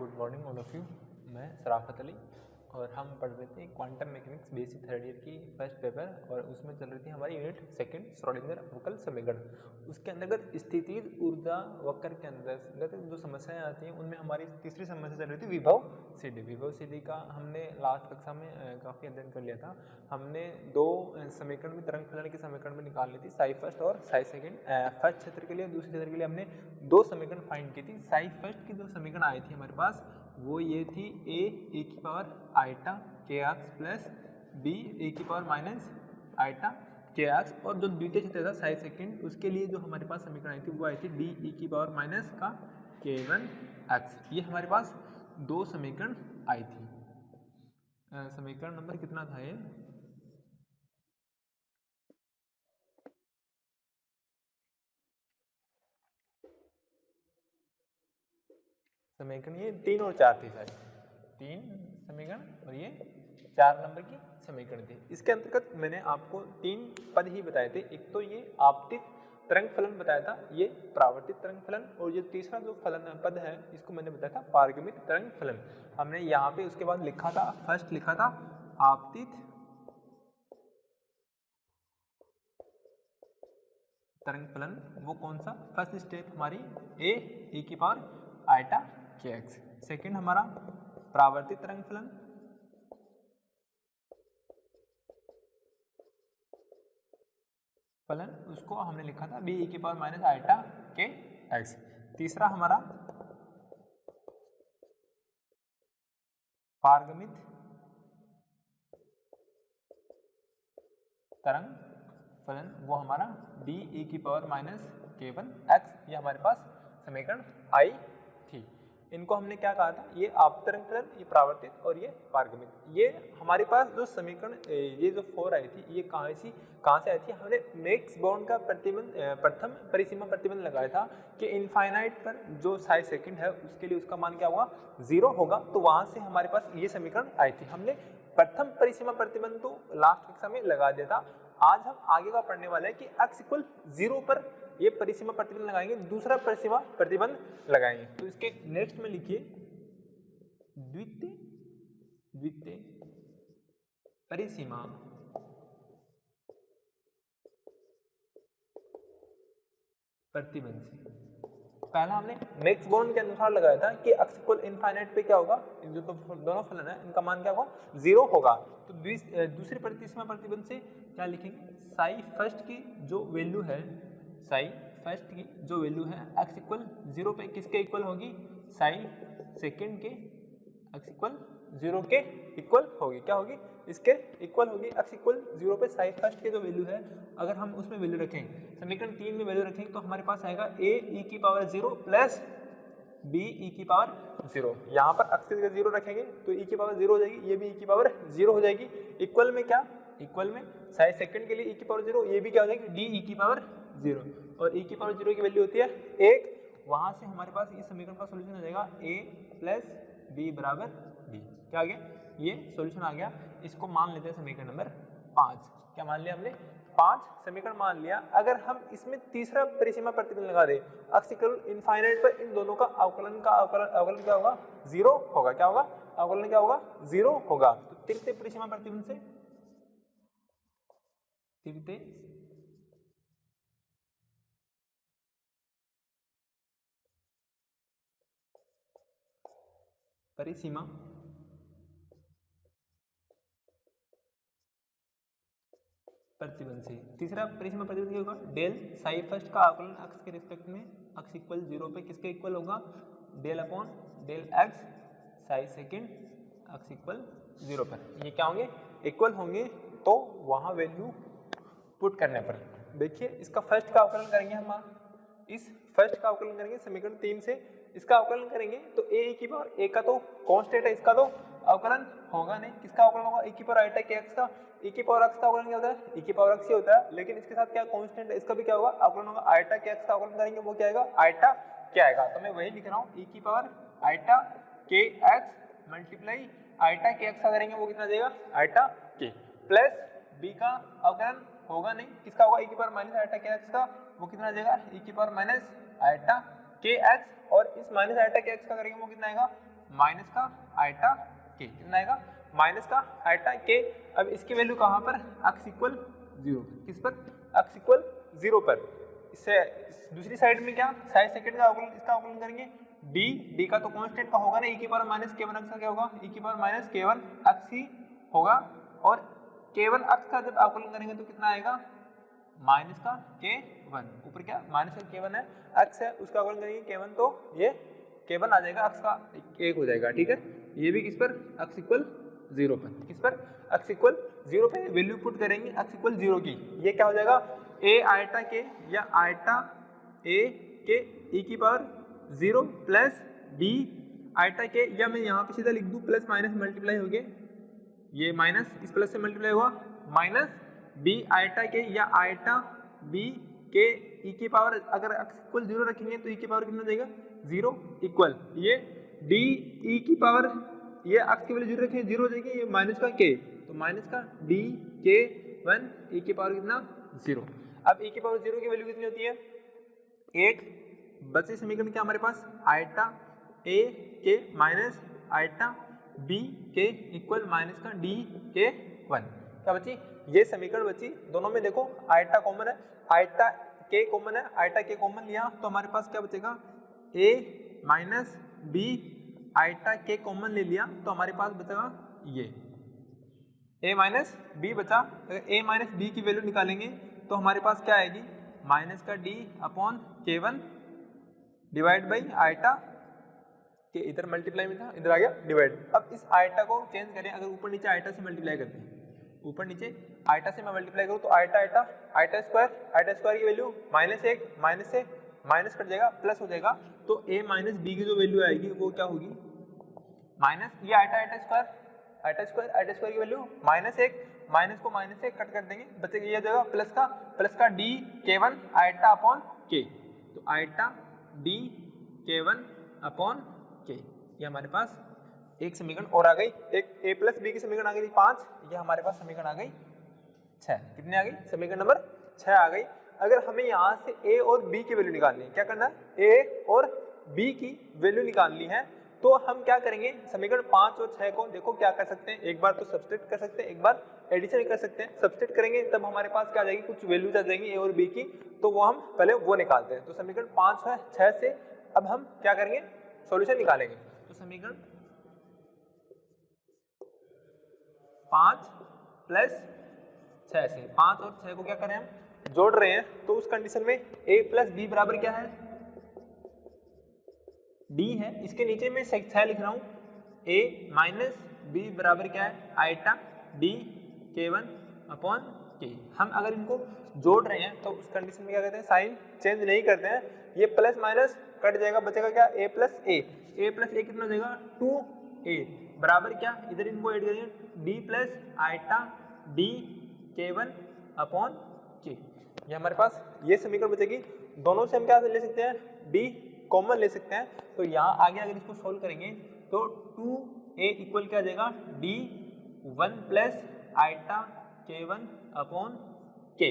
Good morning all of you. मैं सराफत अली और हम पढ़ रहे थे quantum mechanics basic third year की फर्स्ट पेपर और उसमें चल रही थी हमारी यूनिट सेकंड श्रोडिंगर अवकल समीकरण। उसके अंतर्गत स्थितिज ऊर्जा वक्र के अंतर्गत जो समस्याएं आती हैं उनमें हमारी तीसरी समस्या चल रही थी विभव सीधी। विभव सीधी का हमने लास्ट कक्षा में काफ़ी अध्ययन कर लिया था। हमने दो समीकरण में तरंग फलन के समीकरण में निकाल ली थी, साई फर्स्ट और साई सेकंड। फर्स्ट क्षेत्र के लिए दूसरे क्षेत्र के लिए हमने दो समीकरण फाइंड की थी। साई फर्स्ट की जो समीकरण आई थी हमारे पास वो ये थी ए की power eta K x plus B ए की power minus eta K x, और जो द्वितीय क्षेत्र था साई सेकंड उसके लिए जो हमारे पास समीकरण आई थी वो आई थी डी ई की पावर माइनस का के वन एक्स। ये हमारे पास दो समीकरण आई थी। समीकरण नंबर कितना था ये? समीकरण ये 3 और 4 थी शायद, 3 समीकरण और ये 4 नंबर की समीकरण थी। इसके अंतर्गत मैंने आपको 3 पद ही बताए थे। एक तो ये आपतित तरंग फलन बताया था, ये परावर्तित तरंग फलन, और ये तीसरा जो फलन पद है इसको मैंने बताया था पारगमित तरंग फलन। हमने यहाँ पे उसके बाद लिखा था, फर्स्ट लिखा था आपतित तरंग फलन, वो कौन सा? फर्स्ट स्टेप हमारी ए की power eta K x. Second हमारा परावर्तित तरंग फलन उसको हमने लिखा था बी की power minus eta K x. तीसरा हमारा पारगमित तरंग फलन, वो हमारा डी ई की पावर माइनस के वन एक्स। ये हमारे पास समीकरण आई थी। इनको हमने क्या कहा था? ये आपतरंग फलन, ये परावर्तित और ये पारगमित। ये हमारे पास जो समीकरण ये जो 4 आई थी ये कहाँ से आई थी? हमने मैक्स बॉर्न का प्रतिबंध प्रथम परिसीमा प्रतिबंध लगाया था कि इनफाइनाइट पर जो साई सेकंड है उसके लिए उसका मान क्या होगा? 0 होगा। तो वहां से हमारे पास ये समीकरण आई थी। हमने प्रथम परिसीमा प्रतिबंध तो लास्ट कक्षा में लगा दिया था। आज हम आगे का पढ़ने वाले हैं कि x इक्वल 0 पर ये परिसीमा प्रतिबंध लगाएंगे, दूसरा परिसीमा प्रतिबंध लगाएंगे। तो इसके नेक्स्ट में लिखिए द्वितीय परिसीमा प्रतिबंध से पहला हमने मैक्स बॉर्न के अनुसार लगाया था कि x इक्वल इनफाइनाइट पे क्या होगा? जो तो दोनों फलन है इनका मान क्या होगा? 0 होगा। तो दूसरी परिसीमा प्रतिबंध से क्या लिखेंगे? साई फर्स्ट की जो वैल्यू है, साई फर्स्ट की जो वैल्यू है x इक्वल 0 पे किसके इक्वल होगी? साई सेकंड के x इक्वल 0 के इक्वल होगी। क्या होगी? इसके इक्वल होगी। x इक्वल 0 पे साई फर्स्ट के जो वैल्यू है अगर हम उसमें वैल्यू रखें, समीकरण 3 में वैल्यू रखेंगे तो हमारे पास आएगा a e की पावर 0 प्लस b e की पावर 0। यहाँ पर x की जगह 0 रखेंगे तो e की पावर 0 हो जाएगी, ये भी e की पावर 0 हो जाएगी। इक्वल में क्या? इक्वल में साई सेकंड के लिए e की पावर 0, ये भी क्या हो जाएगी? d e की पावर 0, और e की पावर 0 की वैल्यू होती है 1। वहां से हमारे पास इस समीकरण का सोल्यूशन हो जाएगा a प्लस b बराबर b। क्या आ गया? ये सोल्यूशन आ गया। इसको मान लेते हैं समीकरण नंबर 5। क्या मान लिया हमने? 5 समीकरण मान लिया। अगर हम इसमें तीसरा परिसीमा प्रतिबंध लगा दे x इक्वल इनफाइनाइट पर, इन दोनों का अवकलन क्या होगा? 0 होगा। क्या होगा? अवकलन क्या होगा? 0 होगा। तो तृतीय परिसीमा प्रतिबंध से तृतीय परिसीमा प्रतिबंध से तीसरा परिसीमा प्रतिबंध क्या होगा? डेल साई फर्स्ट का अवकलन x के रिस्पेक्ट में x इक्वल 0 पे किसके इक्वल होगा? Del upon del x psi second x equal 0 पर। ये क्या होंगे? इक्वल होंगे। तो वहां वैल्यू पुट करने पर देखिए इसका फर्स्ट का अवकलन करेंगे हम, इस फर्स्ट का अवकलन करेंगे समीकरण 3 से, इसका अवकलन करेंगे तो a की पावर a का तो कांस्टेंट है, इसका तो अवकलन होगा नहीं। किसका अवकलन होगा? e की पावर आइटा के x का। e की पावर x का अवकलन क्या होता है? e की पावर x ही होता है, लेकिन इसके साथ क्या कांस्टेंट है, इसका भी क्या होगा? अवकलन होगा। आइटा के x का अवकलन करेंगे वो क्या आएगा? आइटा क्या आएगा? तो मैं वही लिख रहा हूँ, e की पावर आइटा के x मल्टीप्लाई आइटा के x का करेंगे वो कितना देगा? आइटा के प्लस b का अवकलन होगा नहीं, किसका होगा? e की पावर माइनस आइटा के x का, वो कितना आ जाएगा? e की पावर माइनस आइटा के x, और इस माइनस आइटा के x का करेंगे वो कितना आएगा? माइनस का आयटा के, कितना आएगा माइनस का आयटा के। अब इसकी वैल्यू कहाँ पर, x इक्वल 0, किस पर, x इक्वल 0 पर। इससे दूसरी साइड में क्या साइड सेकंड का अवकलन, इसका अवकलन करेंगे d का तो कांस्टेंट का होगा ना, e की पावर माइनस k1 x का क्या होगा, e की पावर माइनस k1 x ही होगा। और k1 x का जब अवकलन करेंगे तो कितना आएगा माइनस का k1, ऊपर क्या माइनस का k1 है, x है उसका अवकलन करेंगे k1 तो ये k1 आ जाएगा, x का 1 हो जाएगा, ठीक है। ये भी किस पर, x इक्वल 0 पर, किस पर, x इक्वल 0 पे वैल्यू पुट करेंगे x इक्वल 0 की। ये क्या हो जाएगा a आयटा के या आयटा a के e की पावर 0 प्लस b आयटा के, या मैं यहाँ पे सीधा लिख दूँ प्लस माइनस मल्टीप्लाई हो गए, ये माइनस इस प्लस से मल्टीप्लाई हुआ, माइनस b आयटा के या आयटा b के e की पावर, अगर x इक्वल 0 रखेंगे तो e की पावर कितना जाएगा 0 इक्वल ये d e की पावर, ये x की वैल्यू 0 रखेंगे 0 हो जाएगी, ये माइनस का k, तो माइनस का d k 1 e की पावर कितना 0। अब e की पावर 0 की वैल्यू कितनी होती है 1। बचे समीकरण क्या हमारे पास, आयटा a के माइनस आयटा b के इक्वल माइनस का d के 1। क्या बची, ये समीकरण बची, दोनों में देखो आयटा कॉमन है, आयटा के कॉमन है, आयटा के कॉमन लिया तो हमारे पास क्या बचेगा a माइनस b, आयटा के कॉमन ले लिया तो हमारे पास बचेगा ये a माइनस b बचा। अगर a माइनस b की वैल्यू निकालेंगे तो हमारे पास क्या आएगी माइनस का d upon k1 divide by eta के, इधर मल्टीप्लाई में था इधर आ गया डिवाइड। अब इस आयटा को चेंज करें, अगर ऊपर नीचे आयटा से मल्टीप्लाई करते हैं, ऊपर नीचे आयटा से मैं मल्टीप्लाई करूँ तो आयटा आयटा आयटा स्क्वायर की वैल्यू -1, माइनस से माइनस कट जाएगा प्लस हो जाएगा, तो a माइनस बी की जो वैल्यू आएगी वो क्या होगी माइनस, ये आयटा स्क्वायर की वैल्यू -1, माइनस को माइनस से कट कर देंगे, बचेगा ये जगह प्लस का d k1 eta upon k, तो eta d k1 upon k। ये हमारे पास एक समीकरण और आ गई, एक a प्लस बी की समीकरण आ गई थी 5, ये हमारे पास समीकरण आ गई 6। कितनी आ गई, समीकरण नंबर 6 आ गई। अगर हमें यहाँ से a और b की वैल्यू निकालनी है, क्या करना है a और b की वैल्यू निकालनी है, तो हम क्या करेंगे समीकरण 5 और 6 को देखो क्या कर सकते हैं, एक बार तो सब्सटीट्यूट कर सकते हैं, एक बार एडिशन कर सकते हैं। सब्सटीट्यूट करेंगे तब हमारे पास क्या आ जाएगी, कुछ वैल्यूज आ जाएंगी a और b की, तो वो हम पहले वो निकालते हैं। तो समीकरण 5 और 6 से अब हम क्या करेंगे सॉल्यूशन निकालेंगे। तो समीकरण 5 प्लस 6 से 5 और 6 को क्या करें हम जोड़ रहे हैं, तो उस कंडीशन में a प्लस बी बराबर क्या है d है, इसके नीचे में 6 लिख रहा हूँ, a माइनस बी बराबर क्या है eta d k1 upon k। हम अगर इनको जोड़ रहे हैं तो उस कंडीशन में क्या करते हैं साइन चेंज नहीं करते हैं, ये प्लस माइनस कट जाएगा, बचेगा क्या a प्लस a कितना हो जाएगा 2a बराबर क्या, इधर इनको ऐड करेंगे d plus eta d k1 upon k। ये हमारे पास ये समीकरण बचेगी। दोनों से हम क्या ले सकते हैं d कॉमन ले सकते हैं, तो यहाँ आगे अगर इसको सोल्व करेंगे तो 2a इक्वल क्या आ जाएगा d 1 plus eta k1 upon k।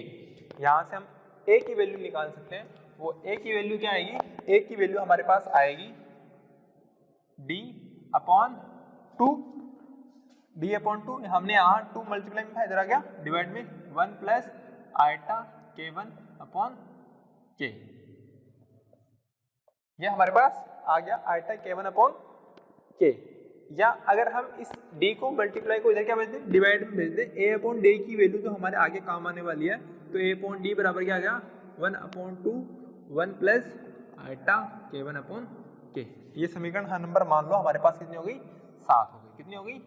यहाँ से हम a की वैल्यू निकाल सकते हैं, वो a की वैल्यू क्या आएगी, a की वैल्यू हमारे पास आएगी d अपॉन 2, हमने यहाँ 2 मल्टीप्लाई में था, इधर आ गया डिवाइड में 1 plus eta k1 upon k। ये हमारे पास आ गया आयटा k1 अपॉन k। या अगर हम इस d को मल्टीप्लाई को इधर क्या भेज दें डिवाइड में भेज दें, a अपॉन d की वैल्यू जो हमारे आगे काम आने वाली है, तो a अपॉन d बराबर क्या आ गया 1 upon 2 1 plus eta k1 upon k। ये समीकरण नंबर मान लो हमारे पास कितनी हो गई 7 हो गई, कितनी हो गई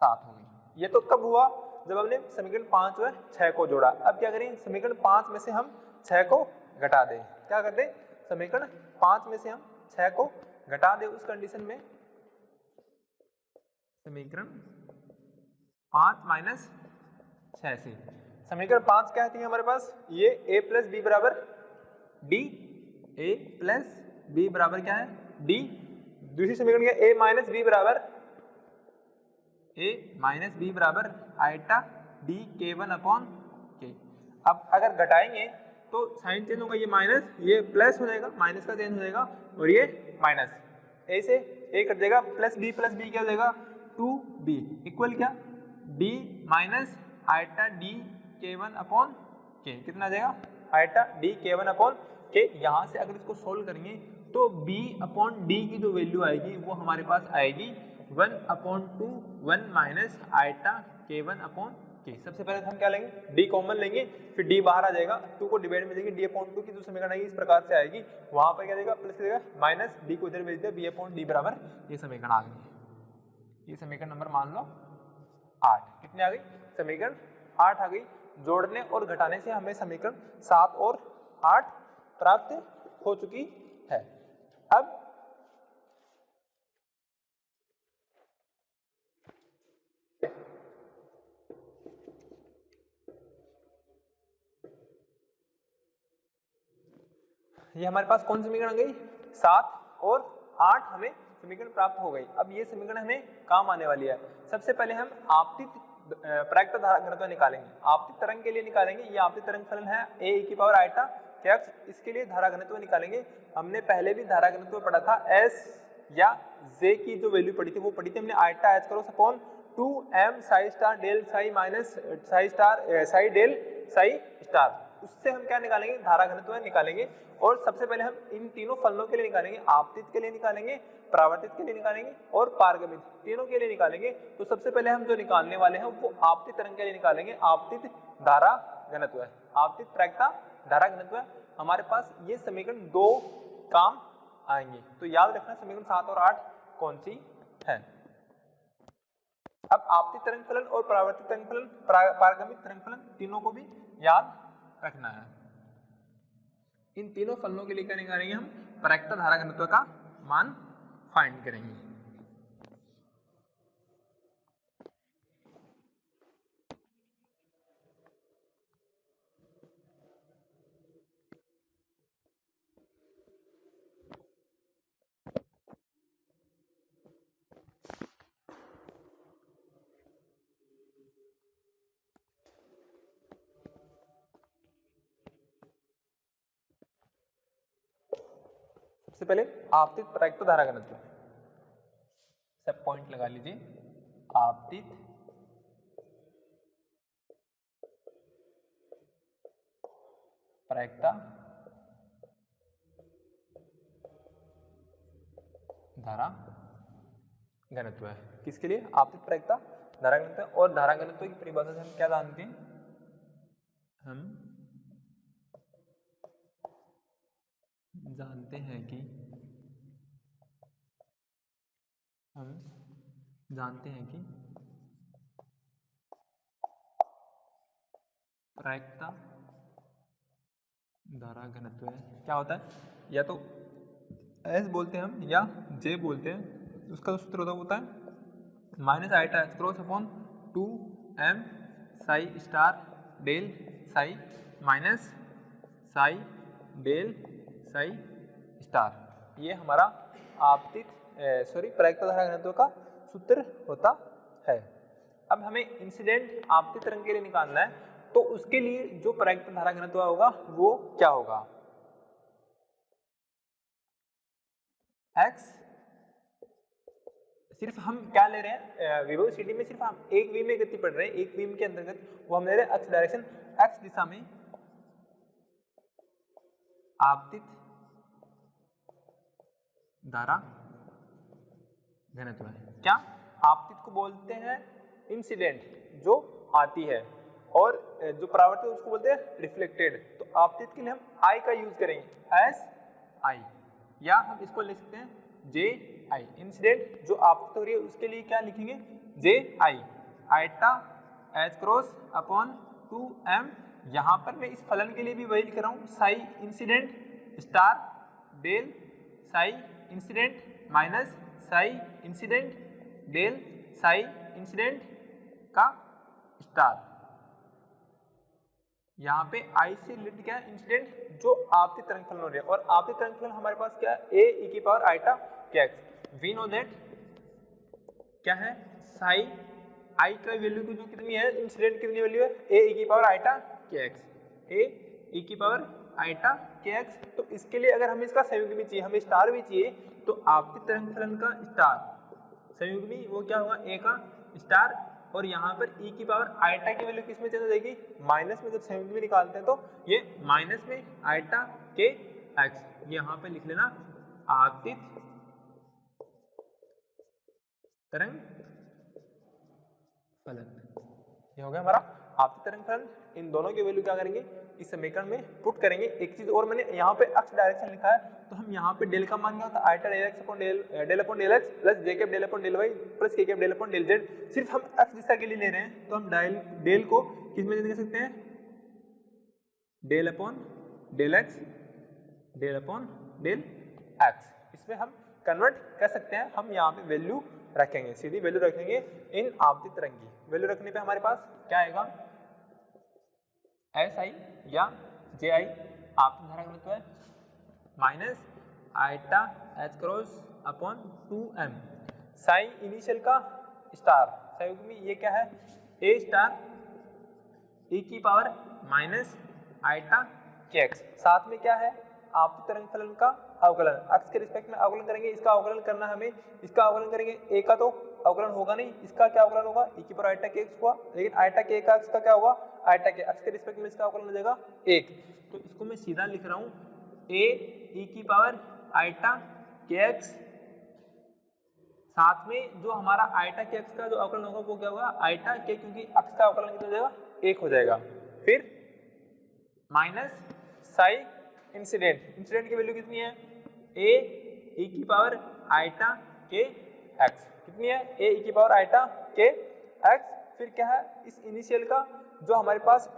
7 हो गई। ये तो कब हुआ जब हमने समीकरण 5 व 6 को जोड़ा। अब क्या करें समीकरण 5 में से हम 6 को घटा दें, क्या कर दें समीकरण 5 में से हम 6 को घटा दें, उस कंडीशन में समीकरण 5 माइनस 6 से समीकरण 5 क्या आती है हमारे पास, ये a प्लस बी बराबर d, a प्लस बी बराबर क्या है d। दूसरी समीकरण क्या a माइनस बी बराबर eta d k1 upon k। अब अगर घटाएंगे तो साइन चेंज होगा, ये माइनस ये प्लस हो जाएगा, माइनस का चेंज हो जाएगा और ये माइनस, ए से ए कट जाएगा, प्लस बी क्या हो जाएगा 2b इक्वल क्या d minus eta D k1 upon k, कितना आ जाएगा iota D k1 upon k। यहाँ से अगर इसको सोल्व करेंगे तो b अपॉन d की जो वैल्यू आएगी वो हमारे पास आएगी 1/2 1 minus iota k1 upon k। सबसे पहले हम क्या लेंगे d कॉमन लेंगे, फिर d बाहर आ जाएगा, 2 को डिवाइड में देंगे, d अपॉन 2 की जो समीकरण आएगी इस प्रकार से आएगी, वहां पर क्या देगा प्लस देगा माइनस d को इधर भेज दिया b अपॉन d बराबर ये समीकरण आ गई। ये समीकरण नंबर मान लो 8। कितनी आ गई समीकरण 8 आ गई। जोड़ने और घटाने से हमें समीकरण 7 और 8 प्राप्त हो चुकी है। अब ये हमारे पास कौन सी समीकरण आ गई 7 और 8 हमें समीकरण प्राप्त हो गई। अब ये समीकरण हमें काम आने वाली है। सबसे पहले हम आपतित प्राकृत धारा घनत्व निकालेंगे। आपतित तरंग के लिए निकालेंगे, ये आपतित तरंग फलन है a की पावर आइटा x, इसके लिए धारा घनत्व निकालेंगे। हमने पहले भी धारा घनत्व पढ़ा था, s या j की जो वैल्यू पढ़ी थी वो पढ़ी थी हमने eta h cross upon 2m psi star del psi minus psi star psi del psi star. उससे हम क्या निकालेंगे धारा घनत्व निकालेंगे। और सबसे पहले हम इन तीनों फलनों के लिए निकालेंगे, आपतित के लिए निकालेंगे, परावर्तित के लिए निकालेंगे और पारगमित, तीनों के लिए निकालेंगे। तो सबसे पहले हम जो निकालने वाले हैं वो आपतित तरंग के लिए निकालेंगे, आपतित धारा घनत्व है, आपतित प्रायिकता धारा घनत्व है। हमारे पास ये समीकरण 2 काम आएंगे, तो याद रखना समीकरण 7 और 8 कौन सी है। अब आपतित तरंग फलन और परावर्तित तरंग फलन, पारगमित तरंग फलन, तीनों को भी याद रखना है। इन तीनों फलनों के लिए क्या निकालेंगे हम प्रायिकता धारा घनत्व का मान फाइंड करेंगे। सबसे पहले आपतित प्रायिकता धारा घनत्व, सब पॉइंट लगा लीजिए। आपतित प्रायिकता धारा घनत्व है, किसके लिए आपतित प्रायिकता धारा घनत्व। और धारा घनत्व की परिभाषा से हम क्या जानते हैं, हम जानते हैं कि प्रायिकता धारा घनत्व है क्या होता है, या तो S बोलते हैं हम या J बोलते हैं। उसका जो सूत्र होता है minus iota H cross upon 2m psi star del psi minus psi del psi star. ये हमारा आपतित प्रायिकता धारा घनत्व का सूत्र होता है। अब हमें इंसिडेंट आपतित तरंग के लिए निकालना है, तो उसके लिए जो प्रायिकता धारा घनत्व होगा वो क्या होगा, x। सिर्फ हम क्या ले रहे हैं विभव सिटी में, सिर्फ हम एक बीम में गति पढ़ रहे हैं, एक बीम के अंतर्गत वो हम ले रहे हैं x डायरेक्शन, x दिशा में आपतित धारा घनत्व है। क्या आपतित को बोलते हैं इंसिडेंट जो आती है, और जो परावर्तित उसको बोलते हैं रिफ्लेक्टेड। तो आपतित के लिए हम I का यूज करेंगे, एस आई, या हम इसको लिख सकते हैं जे आई। इंसिडेंट जो आपतित हो रही है उसके लिए क्या लिखेंगे J I, iota H cross upon 2m। यहाँ पर मैं इस फलन के लिए भी वही लिख रहा हूँ, psi incident star del psi incident minus psi incident del psi incident का स्टार। यहाँ पे आई से रिलेटेड क्या है इंसिडेंट जो आपतित तरंग फलन हो रही है, और आपतित तरंग फलन हमारे पास क्या है a e की power eta kx। We know that क्या है साई आई का वैल्यू जो कितनी है इंसिडेंट कितनी वैल्यू है a e की power eta kx, a e की पावर आइटा के एक्स। तो इसके लिए अगर हमें इसका संयुग्मी चाहिए, हमें स्टार भी चाहिए, तो आपतित तरंग फलन का स्टार संयुग्मी वो क्या होगा, ए का स्टार, और यहाँ पर e की पावर आइटा की वैल्यू किस में चली जाएगी, माइनस में। जब संयुग्मी निकालते हैं तो ये माइनस में आइटा के एक्स, यहाँ पे लिख लेना आपतित तरंग फलन। ये हो गया हमारा आपतित तरंग फलन। इन दोनों की वैल्यू क्या करेंगे, इस समीकरण में पुट करेंगे। एक चीज और, मैंने यहाँ पे अक्ष डायरेक्शन लिखा है, तो हम यहाँ पे डेल का मान क्या होता है, iota del X upon del X plus J cap del upon del Y plus K cap del upon del Z. सिर्फ हम अक्ष दिशा के लिए ले रहे हैं, तो हम डेल को किस में लिख सकते हैं, del upon del X del upon del X. इसमें हम कन्वर्ट कर सकते हैं। हम यहाँ पे वैल्यू रखेंगे, सीधी वैल्यू रखेंगे इन आपतित तरंग की। वैल्यू रखने पे हमारे पास क्या आएगा, एस आई या जे आई आपतित धारा घनत्व है minus iota H cross upon 2m psi initial का स्टार संयुग्मी, ये क्या है, ए स्टार e की power minus eta K X. साथ में क्या है, आपतित तरंग फलन का अवकलन, अक्ष के रिस्पेक्ट में अवकलन करेंगे। इसका अवकलन करना हमें, इसका अवकलन करेंगे, ए का तो अवकलन होगा नहीं, इसका क्या अवकलन होगा, e की पावर आइटा के एक्स हुआ, लेकिन आइटा के का अक्ष का क्या होगा, आइटा के अक्ष के रिस्पेक्ट में इसका अवकलन हो जाएगा 1। तो इसको मैं सीधा लिख रहा हूँ a e की पावर आइटा के एक्स, साथ में जो हमारा आइटा के एक्स का जो अवकलन होगा वो क्या होगा, आइटा के, क्योंकि अक्ष का अवकलन कितना हो जाएगा, 1 हो जाएगा। फिर माइनस साई इंसिडेंट की वैल्यू कितनी है, a e की पावर आइटा के एक्स, कितनी है, a e की पावर आइटा के एक्स। फिर क्या है, इस इनिशियल का जो हमारे पास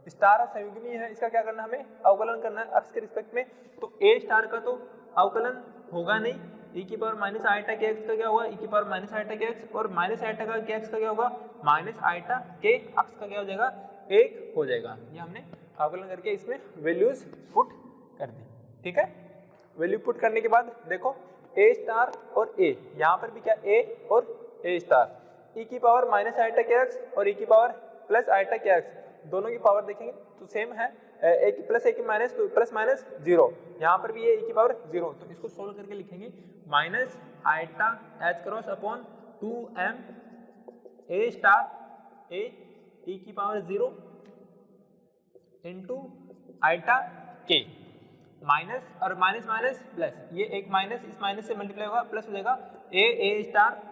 स्टार संयुग्मी है, इसका क्या करना है, हमें अवकलन करना है अक्ष के रिस्पेक्ट में। तो a स्टार का तो अवकलन होगा नहीं, e की power minus eta K x का क्या होगा, e की power minus eta K x, और माइनस आइटा का के एक्स का क्या होगा, माइनस आइटा के अक्ष का क्या हो जाएगा, 1 हो जाएगा। ये हमने अवकलन करके इसमें वैल्यूज पुट कर दी। ठीक है, वैल्यू पुट करने के बाद देखो a स्टार और a, यहाँ पर भी क्या a और a स्टार, e की power minus eta K x और e की power plus iota K x, दोनों की पावर देखेंगे तो सेम है, a की प्लस a की माइनस, तो प्लस माइनस 0, यहाँ पर भी ये e की पावर 0। तो इसको सोल्व करके लिखेंगे minus iota H cross upon 2m a star a e की power 0 into eta K, minus और माइनस माइनस प्लस, ये एक माइनस इस माइनस से मल्टीप्लाई होगा, प्लस हो जाएगा a स्टार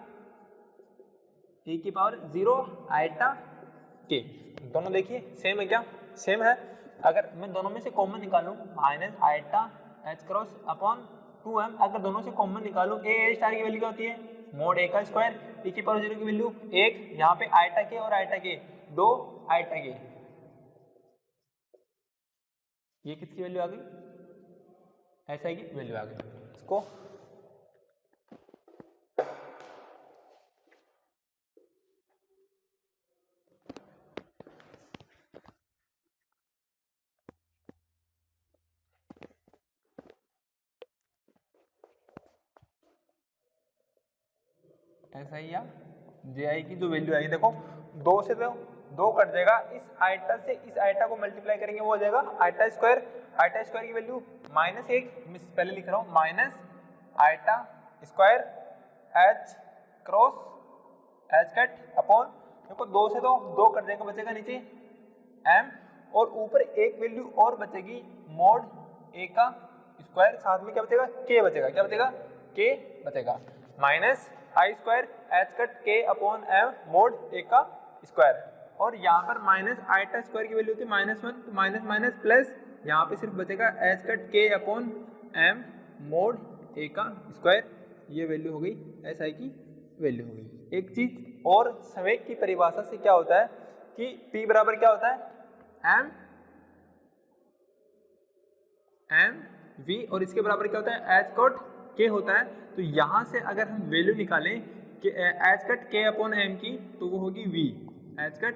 e की पावर 0 आइटा के। दोनों देखिए सेम है क्या, सेम है। अगर मैं दोनों में से कॉमन निकालूं, minus iota H cross upon 2m, अगर दोनों से कॉमन निकालूं, a स्टार की वैल्यू क्या होती है, मोड a का स्क्वायर, e की पावर 0 की वैल्यू 1, यहाँ पे आइटा के और आइटा के 2 आइटा के, ये किसकी वैल्यू आ गई, ऐसा की वैल्यू आ गई। इसको ऐसा ही, या जे आई की जो वैल्यू आएगी, देखो 2 से तो 2 कट जाएगा, इस आइटा से इस आइटा को मल्टीप्लाई करेंगे वो हो जाएगा आइटा स्क्वायर की वैल्यू -1, मैं पहले लिख रहा हूँ minus eta square H cross H cut upon, देखो 2 से तो 2 कट जाएगा, बचेगा नीचे m, और ऊपर एक वैल्यू और बचेगी मोड a का स्क्वायर, साथ में क्या बचेगा, k बचेगा, क्या बचेगा, k बचेगा, माइनस आई स्क्वायर एच कट के अपॉन m मोड a का स्क्वायर, और यहाँ पर माइनस आइटा स्क्वायर की वैल्यू थी -1, तो माइनस माइनस प्लस, यहाँ पे सिर्फ बचेगा एच कट के अपॉन m मोड a का स्क्वायर, ये वैल्यू हो गई एस आई की वैल्यू हो गई। एक चीज और, संवेग की परिभाषा से क्या होता है कि p बराबर क्या होता है, m v, और इसके बराबर क्या होता है, एच कट के होता है। तो यहाँ से अगर हम वैल्यू निकालें कि एच कट के अपॉन एम की, तो वो होगी v, एच कट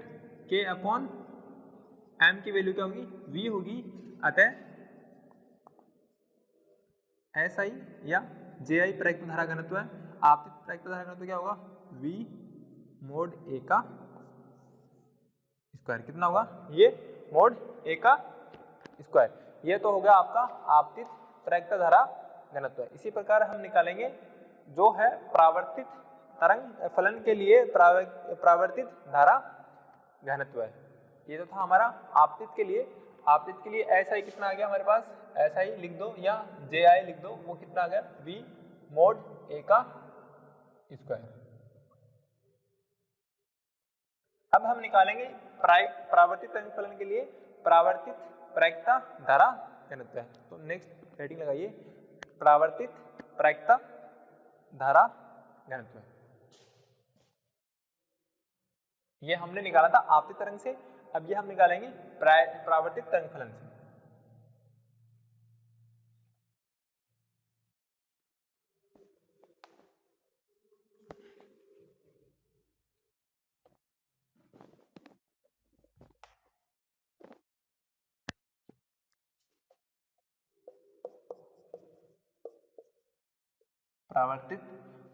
के अपॉन एम की वैल्यू क्या होगी, v होगी। अतः एस आई या जे आई प्रयुक्त धारा घनत्व है, आपतित प्रयुक्त धारा घनत्व क्या होगा, v मोड a का स्क्वायर, कितना होगा, ये मोड a का स्क्वायर। ये तो हो गया आपका आपतित प्रैक्ता धारा घनत्व। इसी प्रकार हम निकालेंगे जो है प्रावर्तित तरंग फलन के लिए प्रावर्तित धारा घनत्व है। ये तो था हमारा आपतित के लिए। आपतित के लिए ऐसा ही कितना आ गया हमारे पास, ऐसा ही लिख दो या जे आई लिख दो, वो कितना आ गया v mod a का स्क्वायर। अब हम निकालेंगे प्रावर्तित तरंग फलन के लिए प्रावर्तित प्रायिकता धारा घनत्व है। तो नेक्स्ट हेडिंग लगाइए प्रावर्तित प्रायिकता धारा घनत्व। ये हमने निकाला था आपतित तरंग से, अब ये हम निकालेंगे प्रावर्तित तरंग फलन से। प्रावर्तित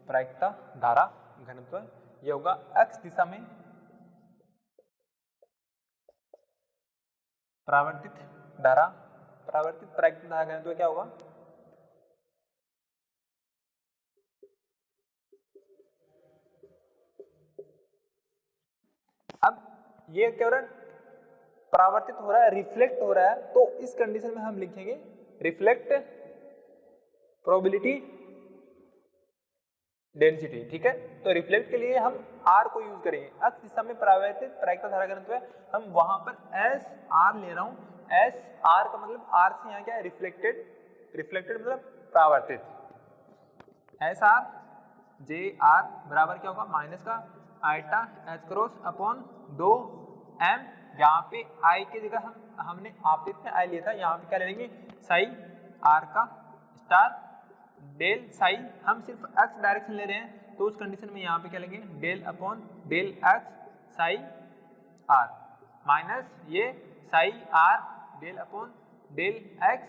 प्रायिकता धारा घनत्व ये होगा x दिशा में प्रावर्तित प्रायिकता धारा घनत्व क्या होगा, अब ये क्या हो रहा है, परावर्तित हो रहा है, रिफ्लेक्ट हो रहा है, तो इस कंडीशन में हम लिखेंगे रिफ्लेक्ट प्रोबेबिलिटी डेंसिटी। ठीक है, तो रिफ्लेक्ट के लिए हम R को यूज करेंगे। x दिशा में परावर्तित प्रायिकता धारा घनत्व है, हम वहां पर एस आर ले रहा हूं। एस आर का मतलब R से यहाँ क्या है रिफ्लेक्टेड, रिफ्लेक्टेड मतलब परावर्तित। एस आर जे आर बराबर क्या होगा माइनस का iota H cross upon 2m। यहाँ पे I की जगह हमने आपतित में I लिया था, यहाँ पे क्या ले लेंगे साई R का स्टार डेल साई, हम सिर्फ x डायरेक्शन ले रहे हैं तो उस कंडीशन में यहाँ पे क्या लेंगे del upon del x psi r minus ये psi r del upon del x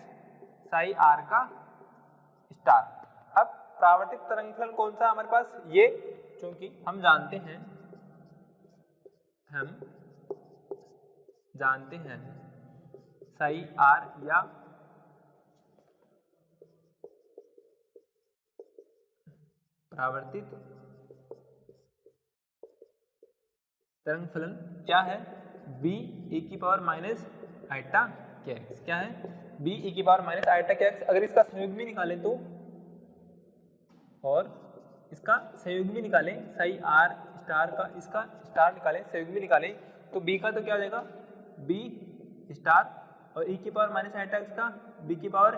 psi r का स्टार। अब प्रावर्तित तरंग फलन कौन सा हमारे पास, ये क्योंकि हम जानते हैं साई r या प्रावर्तित तरंग फलन क्या है b e की power minus eta K x. क्या है b e की power minus eta K x. अगर इसका संयुग्मी निकालें तो, और इसका संयुग्मी निकालें साई r स्टार का, इसका स्टार निकालें संयुग्मी निकालें तो b का तो क्या हो जाएगा b स्टार और e की पावर माइनस आइटा एक्स का b की पावर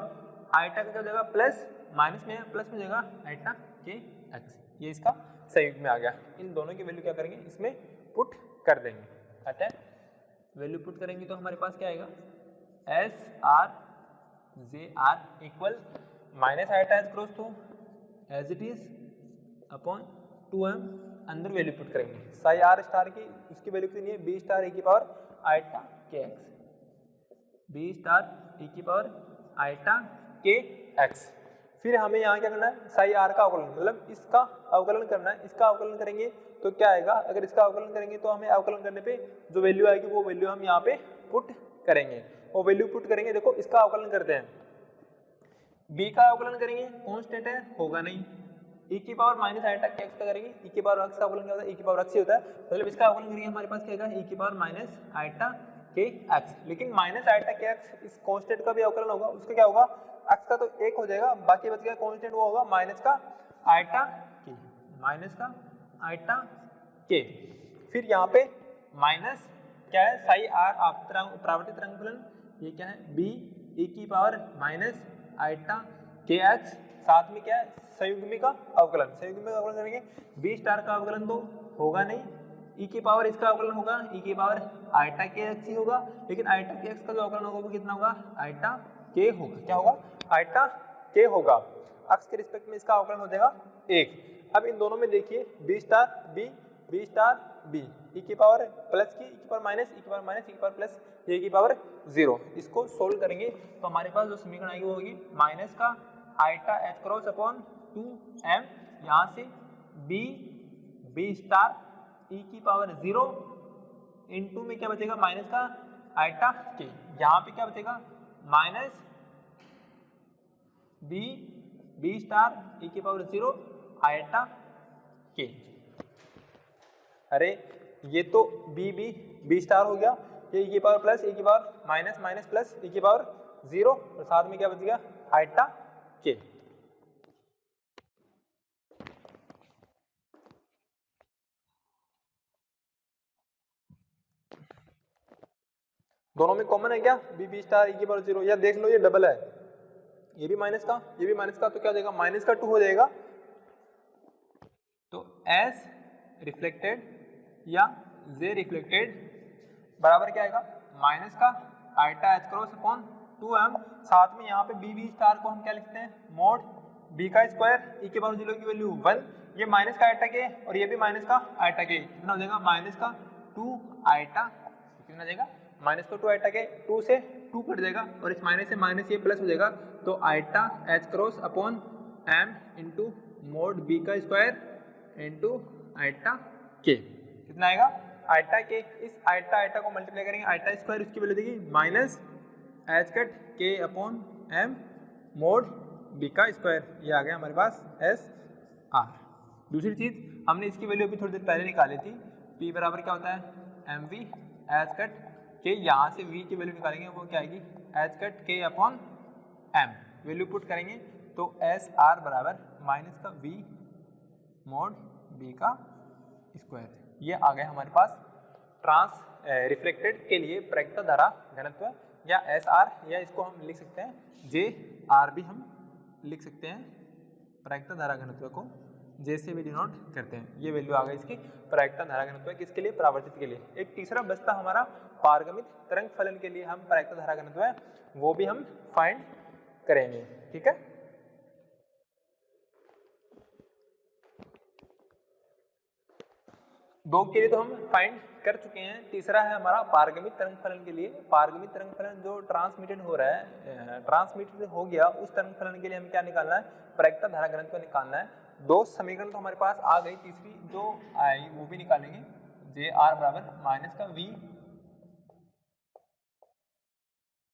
आइटा का क्या हो जाएगा प्लस माइनस में प्लस में जाएगा आइटा के एक्स। ये इसका संयुग्म में आ गया। इन दोनों की वैल्यू क्या करेंगे इसमें पुट कर देंगे। अच्छा वैल्यू पुट करेंगे तो हमारे पास क्या आएगा S R J R equal minus iota H cross तो as it is upon 2m, अंदर वैल्यू पुट करेंगे साई आर स्टार की, उसकी वैल्यू कितनी है बी स्टार e की power eta K x, B star e की पावर आइटा के एक्स। फिर हमें यहाँ क्या करना है साई आर का अवकलन, मतलब इसका अवकलन करना है। इसका अवकलन करेंगे तो क्या आएगा, अगर इसका अवकलन करेंगे तो हमें अवकलन करने पे जो वैल्यू आएगी वो वैल्यू हम यहाँ पे पुट करेंगे। वो वैल्यू पुट करेंगे, देखो इसका अवकलन करते हैं, b का अवकलन करेंगे कांस्टेंट है होगा नहीं, e की power minus eta K x का करेंगे, e की पावर x का अवकलन क्या होता है e की पावर x ही होता है, मतलब इसका अवकलन करेंगे हमारे पास क्या आएगा e की power minus eta K x. लेकिन माइनस आइटा के एक्स इस कांस्टेंट का भी अवकलन होगा, उसका क्या होगा x का तो 1 हो जाएगा, बाकी बच गया कांस्टेंट वो होगा माइनस का आइटा के, माइनस का आइटा के। फिर यहाँ पे माइनस क्या है साई आर प्रावर्तित तरंग फलन, ये क्या है b e की power minus eta K X, साथ में क्या है संयुग्मी का अवकलन, संयुग्मी का अवकलन करेंगे b स्टार का अवकलन तो होगा नहीं, e की पावर इसका अवकलन होगा e की पावर आइटा के एक्स ही होगा, लेकिन आइटा के एक्स का जो अवकलन होगा वो कितना होगा आइटा के होगा, क्या होगा आइटा के होगा। एक्स के रिस्पेक्ट में इसका अवकलन हो जाएगा 1। अब इन दोनों में देखिए b स्टार b e की पावर प्लस की, e की पावर माइनस, e की पावर माइनस, e की पावर प्लस, e की पावर 0। इसको सोल्व करेंगे तो हमारे पास जो समीकरण आएगी वो होगी माइनस का iota H cross upon 2m, यहाँ से b स्टार e की पावर 0 इनटू में क्या बचेगा माइनस का आइटा के, यहाँ पे क्या बचेगा माइनस बी स्टार e की पावर 0 आयटा के। अरे ये तो बी स्टार हो गया, ये e की पावर प्लस e की power minus minus plus e की पावर 0 और साथ में क्या बच गया आयटा के। दोनों में कॉमन है क्या बी स्टार e की पावर 0, या देख लो ये डबल है, ये भी माइनस का ये भी माइनस का, तो क्या हो जाएगा माइनस का 2 हो जाएगा। तो S रिफ्लेक्टेड या J रिफ्लेक्टेड बराबर क्या आएगा माइनस का eta H cross upon 2m, साथ में यहाँ पे बी स्टार को हम क्या लिखते हैं मोड b का स्क्वायर e के पावर 0 की वैल्यू 1, ये माइनस का आयटा के और ये भी माइनस का आयटा के, कितना हो जाएगा माइनस का 2 आयटा, कितना हो जाएगा माइनस का 2 आयटा के, 2 से 2 कट जाएगा और इस माइनस से माइनस ये प्लस हो जाएगा, तो eta H cross upon m into mode b का स्क्वायर इंटू आयटा के, कितना आएगा आयटा के। इस आयटा को मल्टीप्लाई करेंगे आयटा स्क्वायर, उसकी वैल्यू देगी माइनस एच कट के अपॉन m मोड b का स्क्वायर, ये आ गया हमारे पास एस आर। दूसरी चीज हमने इसकी वैल्यू अभी थोड़ी देर पहले निकाली थी, p बराबर क्या होता है एम वी एच कट के, यहाँ से v की वैल्यू निकालेंगे वो क्या आएगी एच कट के अपॉन m, वैल्यू पुट करेंगे तो एस आर बराबर माइनस का v मोड b का स्क्वायर, ये आ गया हमारे पास ट्रांस रिफ्लेक्टेड के लिए परागता धारा घनत्व या एस आर, या इसको हम लिख सकते हैं जे आर भी हम लिख सकते हैं, परागता धारा घनत्व को जे से भी डिनोट करते हैं। ये वैल्यू आ गई इसकी परागता धारा घनत्व किसके लिए परावर्तित के लिए। एक तीसरा बचता हमारा पारगमित तरंग फलन के लिए हम परागता धारा घनत्व है वो भी हम फाइंड करेंगे, ठीक है। दो के लिए तो हम फाइंड कर चुके हैं, तीसरा है हमारा पारगमित तरंग फलन के लिए। पारगमित तरंग फलन जो ट्रांसमिटेड हो रहा है, ट्रांसमिटेड हो गया, उस तरंग फलन के लिए हम क्या निकालना है परागता धारा घनत्व निकालना है। दो समीकरण तो हमारे पास आ गई, तीसरी जो आई वो भी निकालेंगे, जे आर बराबर माइनस का वी,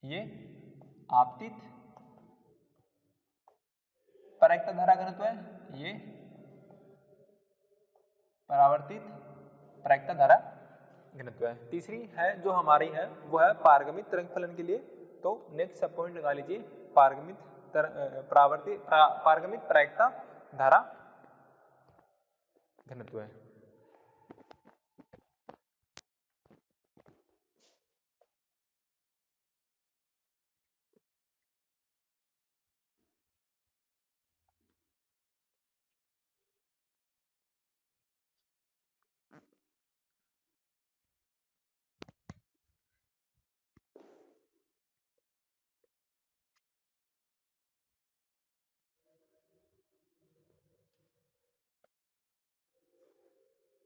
ये आपतित परागता धारा घनत्व है, ये परावर्तित परागता धारा घनत्व है। तीसरी है जो हमारी है वो है पारगमित तरंग फलन के लिए, तो नेक्स्ट सब पॉइंट लगा लीजिए पारगमित पारगमित परागता धारा घनत्व है।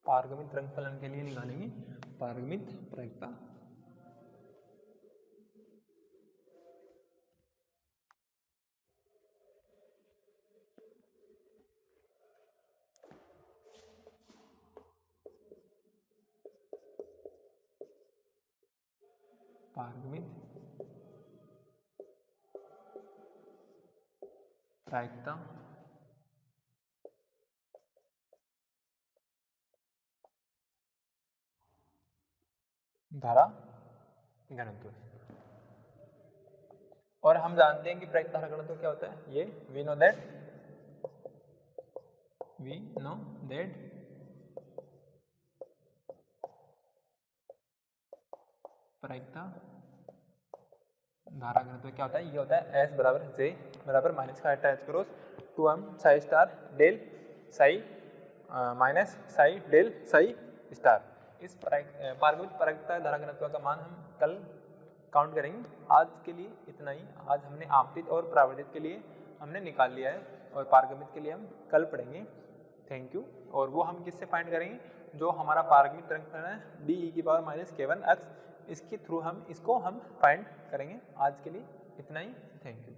पारगमित तरंग फलन के लिए निकालेंगे पारगमित परागता पारगमित परागता धारा घनत्व। और हम जानते हैं कि परागता धारा घनत्व क्या होता है, ये वी नो दैट परागता धारा घनत्व क्या होता है, ये होता है एस बराबर जे बराबर माइनस का H cross 2m psi star del psi minus psi del psi star. इस पारगमित परागता धारा घनत्व का मान हम कल काउंट करेंगे। आज के लिए इतना ही, आज हमने आपतित और परावर्तित के लिए हमने निकाल लिया है और पारगमित के लिए हम कल पढ़ेंगे। Thank you. और वो हम किससे फाइंड करेंगे, जो हमारा पारगमित तरंग फलन है डी ई की पावर माइनस k1 x, इसके थ्रू हम इसको फाइंड करेंगे। आज के लिए इतना ही, थैंक यू।